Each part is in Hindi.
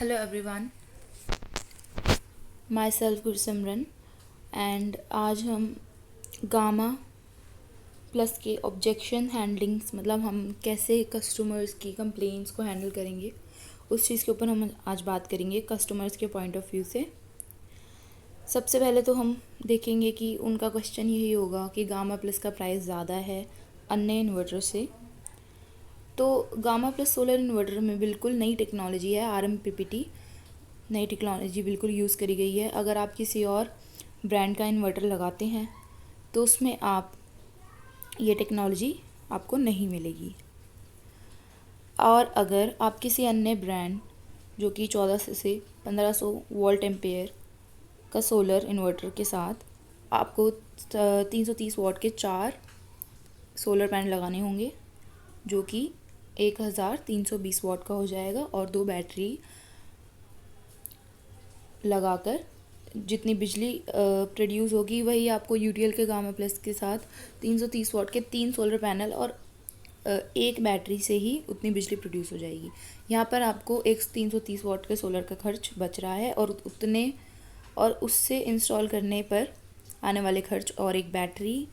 Hello everyone, myself Gursimran and आज हम गामा प्लस के ऑब्जेक्शन हैंडलिंग्स मतलब हम कैसे कस्टमर्स की कंप्लेंट्स को हैंडल करेंगे उस चीज़ के ऊपर हम आज बात करेंगे कस्टमर्स के पॉइंट ऑफ व्यू से। सबसे पहले तो हम देखेंगे कि उनका क्वेश्चन यही होगा कि गामा प्लस का प्राइस ज़्यादा है अन्य इन्वर्टर से। तो गामा प्लस सोलर इन्वर्टर में बिल्कुल नई टेक्नोलॉजी है, RMPPT नई टेक्नोलॉजी बिल्कुल यूज़ करी गई है। अगर आप किसी और ब्रांड का इन्वर्टर लगाते हैं तो उसमें आप ये टेक्नोलॉजी आपको नहीं मिलेगी। और अगर आप किसी अन्य ब्रांड जो कि 1400 से 1500 वोल्ट एम्पेयर का सोलर इन्वर्टर के साथ आपको 330 वॉट के 4 सोलर पैनल लगाने होंगे जो कि 1320 वॉट का हो जाएगा, और 2 बैटरी लगाकर जितनी बिजली प्रोड्यूस होगी वही आपको यूटीएल के गामा प्लस के साथ 330 वॉट के 3 सोलर पैनल और एक बैटरी से ही उतनी बिजली प्रोड्यूस हो जाएगी। यहाँ पर आपको एक 330 वॉट के सोलर का खर्च बच रहा है और उससे इंस्टॉल करने पर आने वाले खर्च और एक बैटरी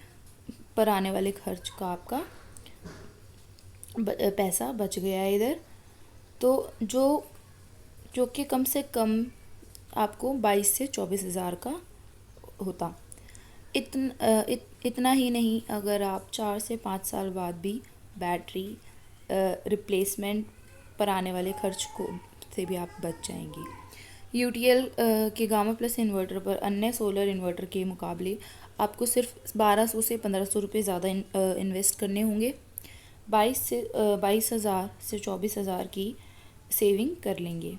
पर आने वाले खर्च का आपका पैसा बच गया है इधर। तो जो कि कम से कम आपको 22 से 24 हज़ार का होता। इतना ही नहीं, अगर आप 4 से 5 साल बाद भी बैटरी रिप्लेसमेंट पर आने वाले खर्च को से भी आप बच जाएंगे। यूटीएल के गामा प्लस इन्वर्टर पर अन्य सोलर इन्वर्टर के मुकाबले आपको सिर्फ 1200 से 1500 रुपये ज़्यादा इन्वेस्ट करने होंगे। 22,000 से 24,000 की सेविंग कर लेंगे।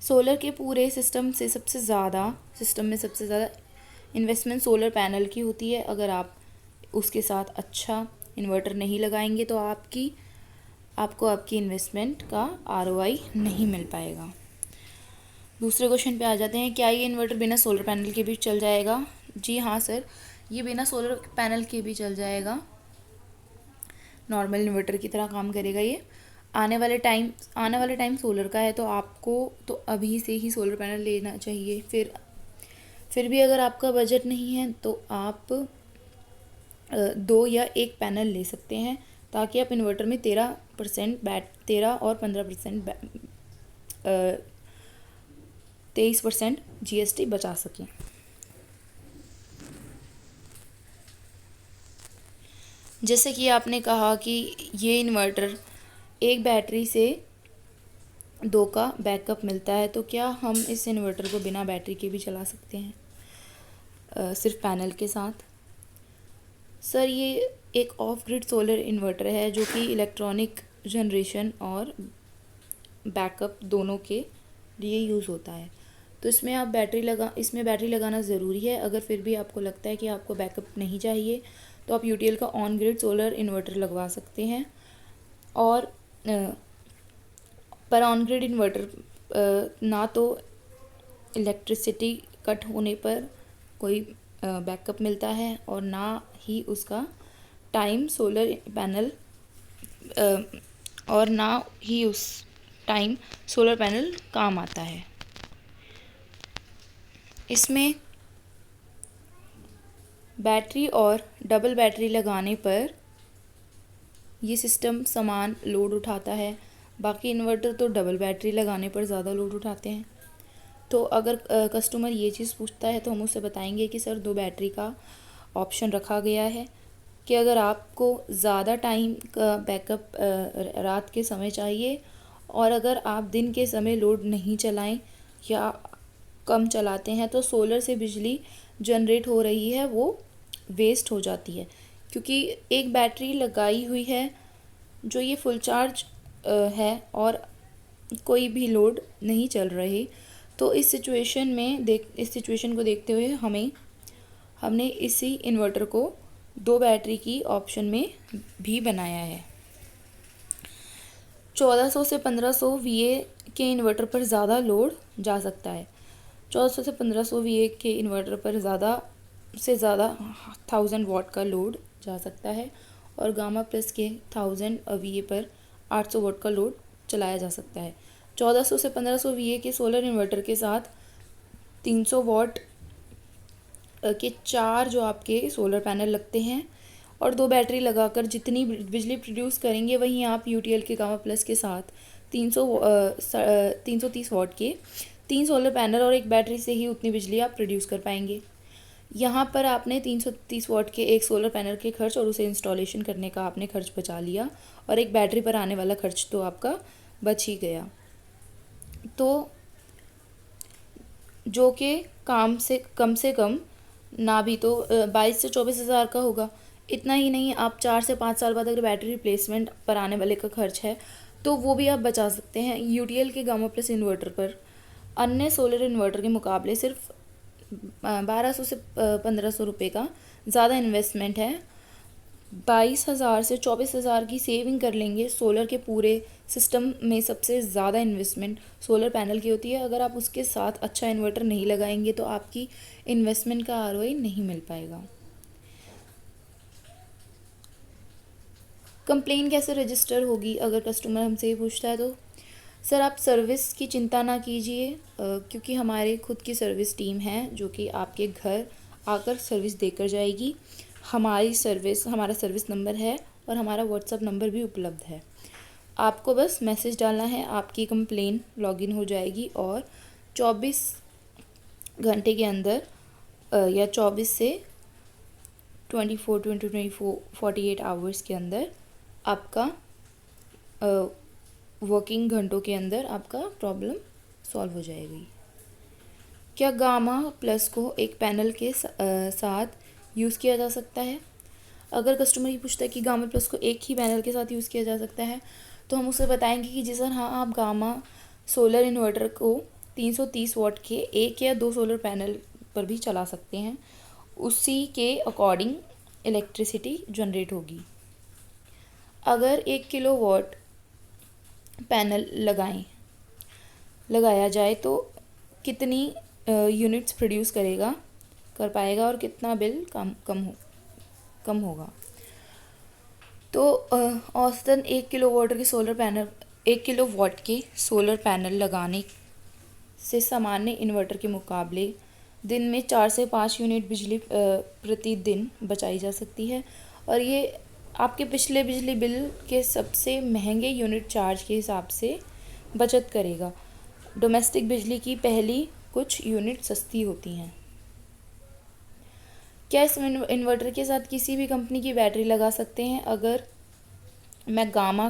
सोलर के पूरे सिस्टम में सबसे ज़्यादा इन्वेस्टमेंट सोलर पैनल की होती है। अगर आप उसके साथ अच्छा इन्वर्टर नहीं लगाएंगे तो आपको आपकी इन्वेस्टमेंट का ROI नहीं मिल पाएगा। दूसरे क्वेश्चन पे आ जाते हैं, क्या ये इन्वर्टर बिना सोलर पैनल के भी चल जाएगा? जी हाँ सर, ये बिना सोलर पैनल के भी चल जाएगा, नॉर्मल इन्वर्टर की तरह काम करेगा ये। आने वाले टाइम सोलर का है तो आपको तो अभी से ही सोलर पैनल लेना चाहिए। फिर भी अगर आपका बजट नहीं है तो आप 2 या 1 पैनल ले सकते हैं ताकि आप इन्वर्टर में 13 और 15% 23% GST बचा सकें। जैसे कि आपने कहा कि ये इन्वर्टर एक बैटरी से 2 का बैकअप मिलता है, तो क्या हम इस इन्वर्टर को बिना बैटरी के भी चला सकते हैं सिर्फ पैनल के साथ? सर, ये एक ऑफ ग्रिड सोलर इन्वर्टर है जो कि इलेक्ट्रॉनिक जनरेशन और बैकअप दोनों के लिए यूज़ होता है। तो इसमें बैटरी लगाना ज़रूरी है। अगर फिर भी आपको लगता है कि आपको बैकअप नहीं चाहिए तो आप यूटीएल का ऑन ग्रिड सोलर इन्वर्टर लगवा सकते हैं। और पर ऑन ग्रिड इन्वर्टर ना तो इलेक्ट्रिसिटी कट होने पर कोई बैकअप मिलता है और ना ही उसका टाइम सोलर पैनल और ना ही उस टाइम सोलर पैनल काम आता है। इसमें बैटरी और डबल बैटरी लगाने पर ये सिस्टम समान लोड उठाता है। बाकी इन्वर्टर तो डबल बैटरी लगाने पर ज़्यादा लोड उठाते हैं। तो अगर कस्टमर ये चीज़ पूछता है तो हम उसे बताएंगे कि सर 2 बैटरी का ऑप्शन रखा गया है कि अगर आपको ज़्यादा टाइम का बैकअप रात के समय चाहिए और अगर आप दिन के समय लोड नहीं चलाएं या कम चलाते हैं तो सोलर से बिजली जनरेट हो रही है वो वेस्ट हो जाती है, क्योंकि एक बैटरी लगाई हुई है जो ये फुल चार्ज है और कोई भी लोड नहीं चल रही। तो इस सिचुएशन को देखते हुए हमने इसी इन्वर्टर को 2 बैटरी की ऑप्शन में भी बनाया है। 1400 से 1500 VA के इन्वर्टर पर ज़्यादा लोड जा सकता है। 1400 से 1500 VA के इन्वर्टर पर ज़्यादा से ज़्यादा 1000 वॉट का लोड जा सकता है और गामा प्लस के 1000 VA पर 800 वॉट का लोड चलाया जा सकता है। 1400 से 1500 VA के सोलर इन्वर्टर के साथ 300 वॉट के 4 जो आपके सोलर पैनल लगते हैं और 2 बैटरी लगाकर जितनी बिजली प्रोड्यूस करेंगे वहीं आप UTL के गामा प्लस के साथ 330 वॉट के 3 सोलर पैनल और 1 बैटरी से ही उतनी बिजली आप प्रोड्यूस कर पाएंगे। यहाँ पर आपने 330 वॉट के एक सोलर पैनल के खर्च और उसे इंस्टॉलेशन करने का आपने खर्च बचा लिया और एक बैटरी पर आने वाला खर्च तो आपका बच ही गया, तो जो कि कम से कम ना भी तो 22 से 24 हज़ार का होगा। इतना ही नहीं, आप 4 से 5 साल बाद अगर बैटरी रिप्लेसमेंट पर आने वाले का खर्च है तो वो भी आप बचा सकते हैं। UTL के गामा प्लस इन्वर्टर पर अन्य सोलर इन्वर्टर के मुकाबले सिर्फ 1200 से 1500 रुपये का ज़्यादा इन्वेस्टमेंट है। 22,000 से 24,000 की सेविंग कर लेंगे। सोलर के पूरे सिस्टम में सबसे ज़्यादा इन्वेस्टमेंट सोलर पैनल की होती है। अगर आप उसके साथ अच्छा इन्वर्टर नहीं लगाएंगे तो आपकी इन्वेस्टमेंट का ROI नहीं मिल पाएगा। कंप्लेन कैसे रजिस्टर होगी अगर कस्टमर हमसे ये पूछता है तो सर आप सर्विस की चिंता ना कीजिए, क्योंकि हमारे खुद की सर्विस टीम है जो कि आपके घर आकर सर्विस देकर जाएगी। हमारा सर्विस नंबर है और हमारा WhatsApp नंबर भी उपलब्ध है। आपको बस मैसेज डालना है, आपकी कंप्लेन लॉगिन हो जाएगी और 24 घंटे के अंदर या 24 से 48 आवर्स के अंदर आपका वर्किंग घंटों के अंदर आपका प्रॉब्लम सॉल्व हो जाएगी। क्या गामा प्लस को एक पैनल के साथ यूज़ किया जा सकता है? अगर कस्टमर ये पूछता है कि गामा प्लस को एक ही पैनल के साथ यूज़ किया जा सकता है तो हम उसे बताएंगे कि जी सर हाँ, आप गामा सोलर इन्वर्टर को 330 वॉट के 1 या 2 सोलर पैनल पर भी चला सकते हैं। उसी के अकॉर्डिंग इलेक्ट्रिसिटी जनरेट होगी। अगर 1 किलोवाट पैनल लगाया जाए तो कितनी यूनिट्स प्रोड्यूस कर पाएगा और कितना बिल कम होगा? तो औसतन 1 किलोवाट के सोलर पैनल लगाने से सामान्य इन्वर्टर के मुकाबले दिन में 4 से 5 यूनिट बिजली प्रतिदिन बचाई जा सकती है और ये आपके पिछले बिजली बिल के सबसे महंगे यूनिट चार्ज के हिसाब से बचत करेगा। डोमेस्टिक बिजली की पहली कुछ यूनिट सस्ती होती हैं। क्या इस इन्वर्टर के साथ किसी भी कंपनी की बैटरी लगा सकते हैं? अगर मैं गामा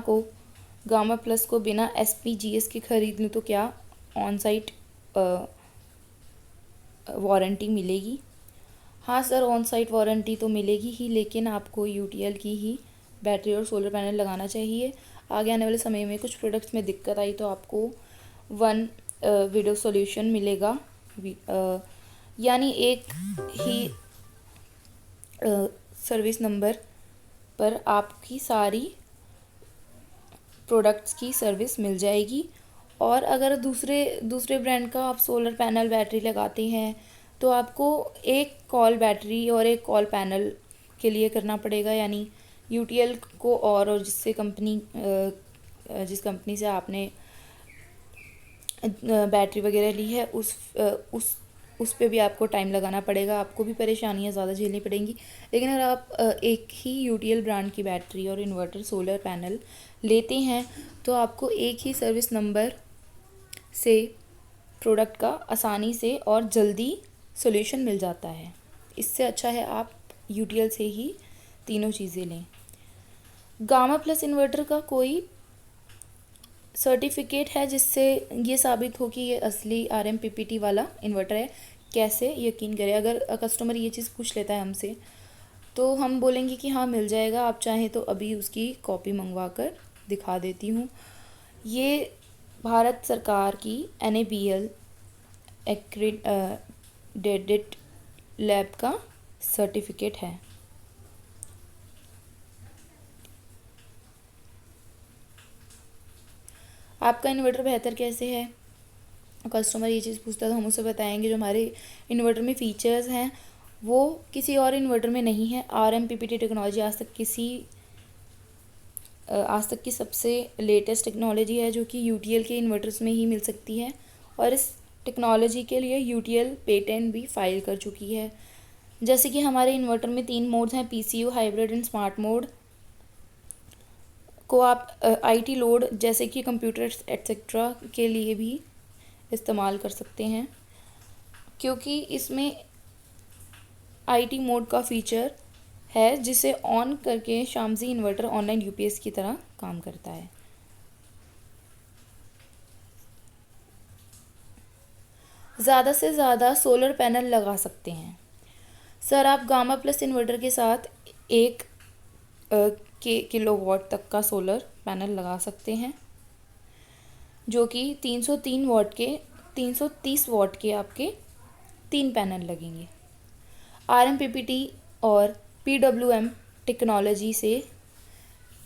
प्लस को बिना SPGS के ख़रीद लूँ तो क्या ऑन साइट वारंटी मिलेगी? हाँ सर, ऑन साइट वारंटी तो मिलेगी ही, लेकिन आपको UTL की ही बैटरी और सोलर पैनल लगाना चाहिए। आगे आने वाले समय में कुछ प्रोडक्ट्स में दिक्कत आई तो आपको वन विडो सॉल्यूशन मिलेगा, यानी एक ही सर्विस नंबर पर आपकी सारी प्रोडक्ट्स की सर्विस मिल जाएगी। और अगर दूसरे ब्रांड का आप सोलर पैनल बैटरी लगाते हैं तो आपको एक कॉल बैटरी और एक कॉल पैनल के लिए करना पड़ेगा, यानी UTL को और जिस कंपनी से आपने बैटरी वगैरह ली है उस पे भी आपको टाइम लगाना पड़ेगा। आपको भी परेशानियां ज़्यादा झेलनी पड़ेंगी। लेकिन अगर आप एक ही UTL ब्रांड की बैटरी और इन्वर्टर सोलर पैनल लेते हैं तो आपको एक ही सर्विस नंबर से प्रोडक्ट का आसानी से और जल्दी सॉल्यूशन मिल जाता है। इससे अच्छा है आप UTL से ही तीनों चीज़ें लें। गामा प्लस इन्वर्टर का कोई सर्टिफिकेट है जिससे ये साबित हो कि ये असली RMPPT वाला इन्वर्टर है? कैसे यकीन करें? अगर कस्टमर ये चीज़ पूछ लेता है हमसे तो हम बोलेंगे कि हाँ मिल जाएगा, आप चाहें तो अभी उसकी कॉपी मंगवा कर दिखा देती हूँ। ये भारत सरकार की NABL एक्रेडिटेड लैब का सर्टिफिकेट है। आपका इन्वर्टर बेहतर कैसे है? कस्टमर ये चीज़ पूछता है तो हम उसे बताएंगे जो हमारे इन्वर्टर में फ़ीचर्स हैं वो किसी और इन्वर्टर में नहीं है। RMPPT टेक्नोलॉजी आज तक किसी आज तक की सबसे लेटेस्ट टेक्नोलॉजी है जो कि यूटीएल के इन्वर्टर्स में ही मिल सकती है, और इस टेक्नोलॉजी के लिए यूटीएल पेटेंट भी फाइल कर चुकी है। जैसे कि हमारे इन्वर्टर में 3 मोड्स हैं, PCU, hybrid and smart mode, को आप आईटी लोड जैसे कि कंप्यूटर एट्सेट्रा के लिए भी इस्तेमाल कर सकते हैं, क्योंकि इसमें आईटी मोड का फीचर है जिसे ऑन करके शामजी इन्वर्टर ऑनलाइन यूपीएस की तरह काम करता है। ज़्यादा से ज़्यादा सोलर पैनल लगा सकते हैं। सर, आप गामा प्लस इन्वर्टर के साथ 1 किलोवाट तक का सोलर पैनल लगा सकते हैं, जो कि 330 वाट के आपके 3 पैनल लगेंगे। आरएमपीपीटी और पीडब्ल्यूएम टेक्नोलॉजी से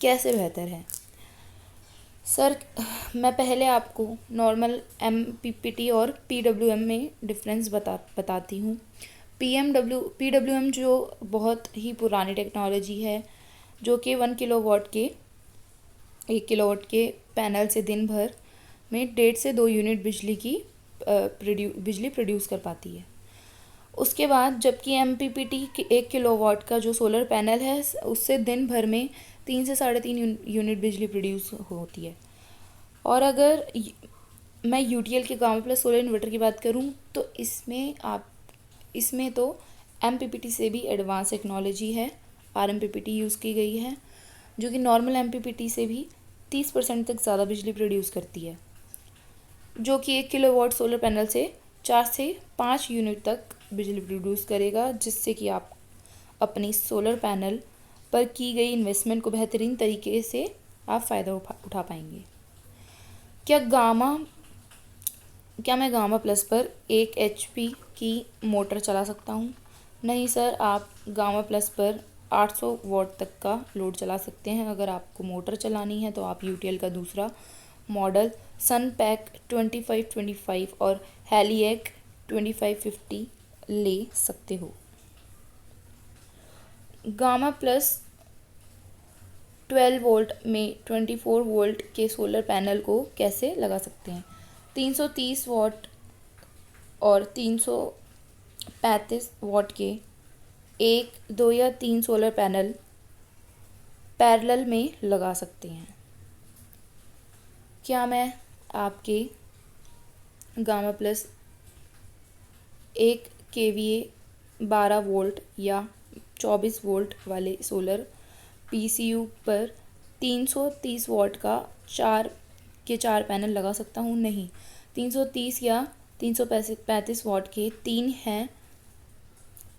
कैसे बेहतर है? सर, मैं पहले आपको नॉर्मल एमपीपीटी और पीडब्ल्यूएम में डिफरेंस बताती हूँ। पीडब्ल्यूएम जो बहुत ही पुरानी टेक्नोलॉजी है, जो कि 1 किलोवाट के पैनल से दिन भर में 1.5 से 2 यूनिट बिजली प्रोड्यूस कर पाती है। उसके बाद जबकि एमपीपीटी 1 किलोवाट का जो सोलर पैनल है उससे दिन भर में 3 से 3.5 यूनिट बिजली प्रोड्यूस होती है। और अगर मैं यूटीएल के गामा प्लस सोलर इन्वर्टर की बात करूं तो इसमें तो एमपीपीटी से भी एडवांस टेक्नोलॉजी है, आरएमपीपीटी यूज़ की गई है, जो कि नॉर्मल एमपीपीटी से भी 30% तक ज़्यादा बिजली प्रोड्यूस करती है, जो कि 1 किलोवाट सोलर पैनल से 4 से 5 यूनिट तक बिजली प्रोड्यूस करेगा, जिससे कि आप अपनी सोलर पैनल पर की गई इन्वेस्टमेंट को बेहतरीन तरीके से आप फ़ायदा उठा पाएंगे। क्या मैं गामा प्लस पर 1 HP की मोटर चला सकता हूँ? नहीं सर, आप गामा प्लस पर 800 वाट तक का लोड चला सकते हैं। अगर आपको मोटर चलानी है तो आप यूटीएल का दूसरा मॉडल सनपैक 2525 और हेलिएक 2550 ले सकते हो। गामा प्लस 12 वोल्ट में 24 वोल्ट के सोलर पैनल को कैसे लगा सकते हैं? 330 वाट और 335 वाट के 1, 2 या 3 सोलर पैनल पैरेलल में लगा सकते हैं। क्या मैं आपके गामा प्लस 1 केवीए 12 वोल्ट या 24 वोल्ट वाले सोलर पीसीयू पर 330 वाट का 4 पैनल लगा सकता हूँ? नहीं, 330 या 335 वाट के 3 हैं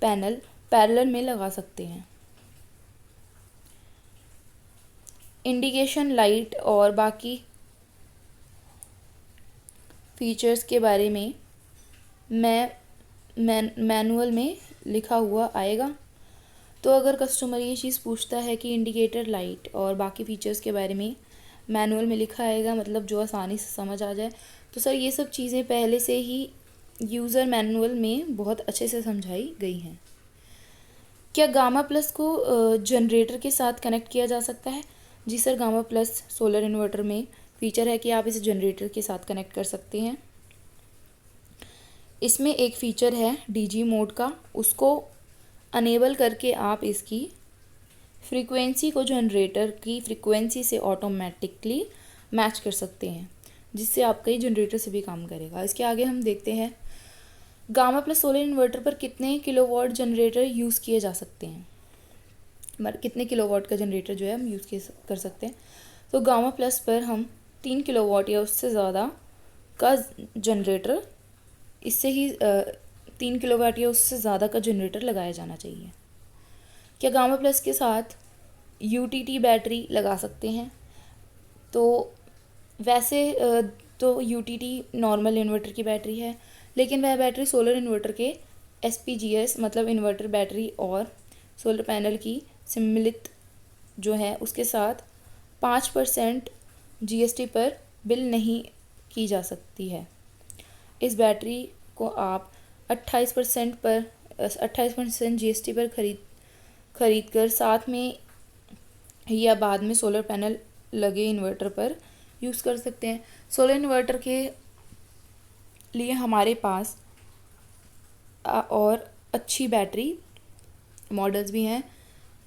पैनल पैरेलल में लगा सकते हैं। इंडिकेशन लाइट और बाकी फीचर्स के बारे में मैनुअल में लिखा हुआ आएगा। तो अगर कस्टमर ये चीज़ पूछता है कि इंडिकेटर लाइट और बाकी फीचर्स के बारे में मैनुअल में लिखा आएगा, मतलब जो आसानी से समझ आ जाए, तो सर ये सब चीज़ें पहले से ही यूज़र मैनुअल में बहुत अच्छे से समझाई गई हैं। क्या गामा प्लस को जनरेटर के साथ कनेक्ट किया जा सकता है? जी sir, gamma plus solar inverter में फीचर है कि आप इसे जनरेटर के साथ कनेक्ट कर सकते हैं। इसमें एक फ़ीचर है डीजी मोड का, उसको अनेबल करके आप इसकी फ्रीक्वेंसी को जनरेटर की फ्रीक्वेंसी से ऑटोमेटिकली मैच कर सकते हैं, जिससे आपका ये जनरेटर से भी काम करेगा। इसके आगे हम देखते हैं गामा प्लस सोलर इन्वर्टर पर कितने किलोवाट जनरेटर यूज़ किए जा सकते हैं, कितने किलोवाट का जनरेटर जो है हम यूज़ कर सकते हैं। तो गामा प्लस पर हम 3 किलोवाट या उससे ज़्यादा का जनरेटर, इससे ही 3 किलोवाट या उससे ज़्यादा का जनरेटर लगाया जाना चाहिए। क्या गामा प्लस के साथ यूटीटी बैटरी लगा सकते हैं? तो वैसे तो यूटीटी नॉर्मल इन्वर्टर की बैटरी है, लेकिन वह बैटरी सोलर इन्वर्टर के एसपीजीएस मतलब इन्वर्टर बैटरी और सोलर पैनल की सम्मिलित जो है उसके साथ 5% जीएसटी पर बिल नहीं की जा सकती है। इस बैटरी को आप 28% जीएसटी पर खरीद कर साथ में या बाद में सोलर पैनल लगे इन्वर्टर पर यूज़ कर सकते हैं। सोलर इन्वर्टर के लिए हमारे पास और अच्छी बैटरी मॉडल्स भी हैं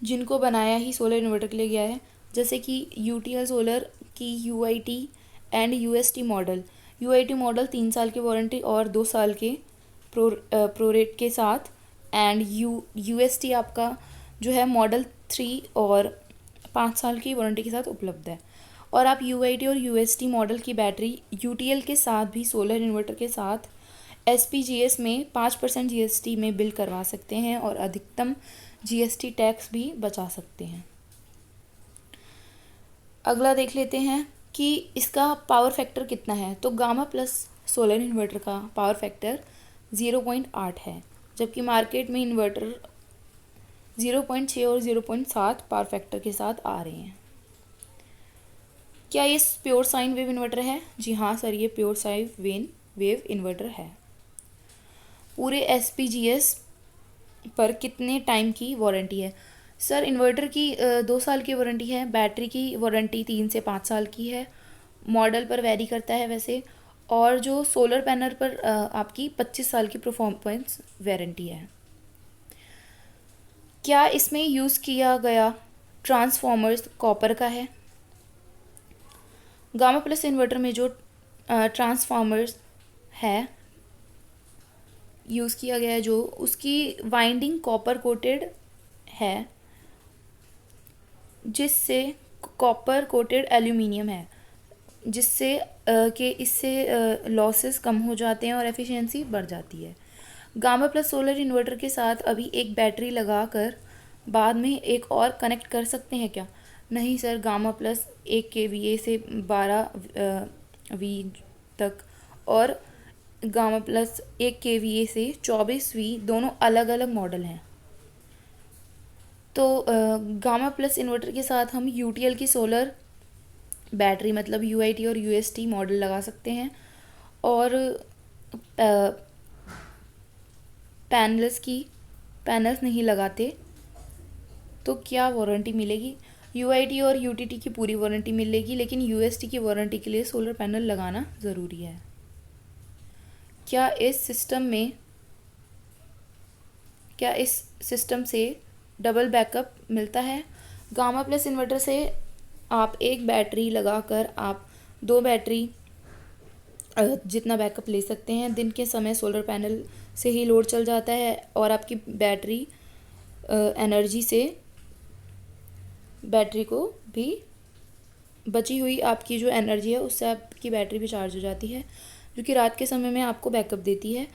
जिनको बनाया ही सोलर इन्वर्टर के लिए गया है, जैसे कि यूटीएल सोलर की UIT and UST model. UIT model 3 साल की वारंटी और 2 साल के प्रोरेट के साथ, एंड यूएसटी आपका जो है मॉडल 3 और 5 साल की वारंटी के साथ उपलब्ध है। और आप यूआईटी और यूएसटी मॉडल की बैटरी यूटीएल के साथ भी सोलर इन्वर्टर के साथ एसपीजीएस में 5% जीएसटी में बिल करवा सकते हैं और अधिकतम जीएसटी टैक्स भी बचा सकते हैं। अगला देख लेते हैं कि इसका पावर फैक्टर कितना है। तो गामा प्लस सोलर इन्वर्टर का पावर फैक्टर 0.8 है, जबकि मार्केट में इन्वर्टर 0.6 और 0.7 पावर फैक्टर के साथ आ रहे हैं। क्या ये प्योर साइन वेव इन्वर्टर है? जी हाँ सर, ये प्योर साइन वेव इन्वर्टर है। पूरे एसपीजीएस पर कितने टाइम की वारंटी है? सर इन्वर्टर की 2 साल की वारंटी है, बैटरी की वारंटी 3 से 5 साल की है, मॉडल पर वेरी करता है वैसे, और जो सोलर पैनल पर आपकी 25 साल की परफॉर्मेंस वारंटी है। क्या इसमें यूज़ किया गया ट्रांसफॉर्मर्स कॉपर का है? गामा प्लस इन्वर्टर में जो ट्रांसफॉर्मर्स है यूज़ किया गया है, जो उसकी वाइंडिंग कॉपर कोटेड है, जिससे कॉपर कोटेड एल्यूमिनियम है, जिससे कि इससे लॉसेस कम हो जाते हैं और एफिशिएंसी बढ़ जाती है। गामा प्लस सोलर इन्वर्टर के साथ अभी एक बैटरी लगाकर बाद में एक और कनेक्ट कर सकते हैं क्या? नहीं सर, गामा प्लस 1 kVA से 12 V तक और गामा प्लस 1 kVA से 24 V दोनों अलग अलग मॉडल हैं। तो गामा प्लस इन्वर्टर के साथ हम यूटीएल की सोलर बैटरी मतलब यूआईटी और यूएसटी मॉडल लगा सकते हैं, और पैनल्स नहीं लगाते तो क्या वारंटी मिलेगी? यूआईटी और यूटीटी की पूरी वारंटी मिलेगी, लेकिन यूएसटी की वारंटी के लिए सोलर पैनल लगाना ज़रूरी है। क्या इस सिस्टम से डबल बैकअप मिलता है? गामा प्लस इन्वर्टर से आप एक बैटरी लगाकर आप 2 बैटरी जितना बैकअप ले सकते हैं। दिन के समय सोलर पैनल से ही लोड चल जाता है और आपकी बैटरी एनर्जी से बैटरी को भी बची हुई आपकी जो एनर्जी है उससे आपकी बैटरी भी चार्ज हो जाती है, जो कि रात के समय में आपको बैकअप देती है।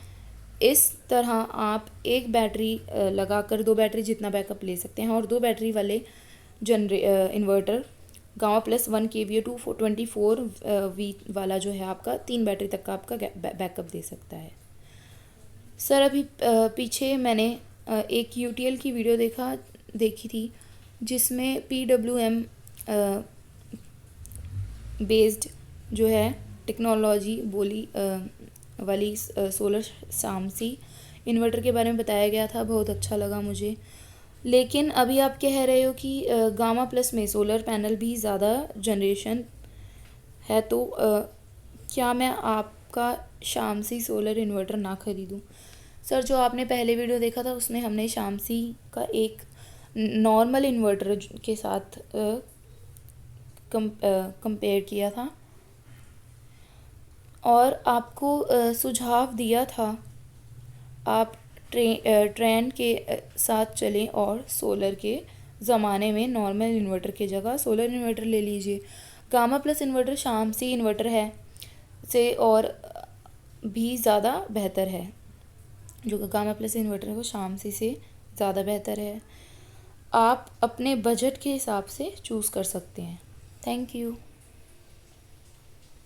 इस तरह आप एक बैटरी लगाकर 2 बैटरी जितना बैकअप ले सकते हैं, और 2 बैटरी वाले inverter gamma plus 1 kVA 224 V वाला जो है आपका 3 बैटरी तक का आपका बैकअप दे सकता है। सर अभी पीछे मैंने एक यूटीएल की वीडियो देखी थी जिसमें PWM बेस्ड जो है टेक्नोलॉजी वाली सोलर शामसी इन्वर्टर के बारे में बताया गया था। बहुत अच्छा लगा मुझे। लेकिन अभी आप कह रहे हो कि गामा प्लस में सोलर पैनल भी ज़्यादा जनरेशन है, तो क्या मैं आपका शामसी सोलर इन्वर्टर ना ख़रीदूँ? सर जो आपने पहले वीडियो देखा था उसमें हमने शामसी का एक नॉर्मल इन्वर्टर के साथ कंपेयर किया था और आपको सुझाव दिया था आप ट्रेंड के साथ चलें और सोलर के ज़माने में नॉर्मल इन्वर्टर की जगह सोलर इन्वर्टर ले लीजिए। Gamma plus inverter Shamsi inverter है से और भी ज़्यादा बेहतर है, जो गामा प्लस इन्वर्टर है वो शामसी से ज़्यादा बेहतर है। आप अपने बजट के हिसाब से चूज़ कर सकते हैं। Thank you.